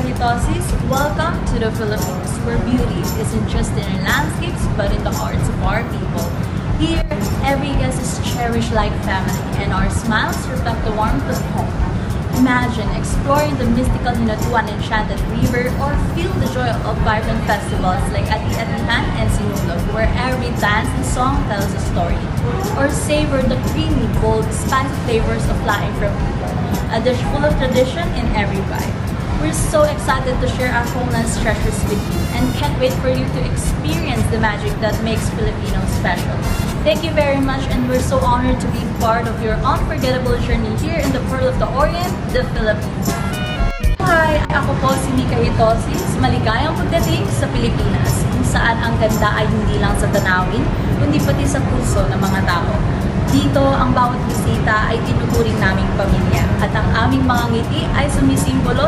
Kahitosis. Welcome to the Philippines, where beauty isn't just in our landscapes, but in the hearts of our people. Here, every guest is cherished like family, and our smiles reflect the warmth of home. Imagine exploring the mystical Hinatuan Enchanted River, or feel the joy of vibrant festivals like Ati-Atihan and Sinulog, where every dance and song tells a story. Or savor the creamy, bold, spicy flavors of laing from Bicol, a dish full of tradition in every bite. We're so excited to share our homeland's treasures with you, and can't wait for you to experience the magic that makes Filipinos special. Thank you very much, and we're so honored to be part of your unforgettable journey here in the Pearl of the Orient, the Philippines. Hi! Ako po si Mika Hitosis. Maligayang pagdating sa Pilipinas, kung saan ang ganda ay hindi lang sa tanawin, kundi pati sa puso ng mga tao. Dito, ang bawat bisita ay tinuturing naming pamilya, at ang aming mga ngiti ay sumisimbolo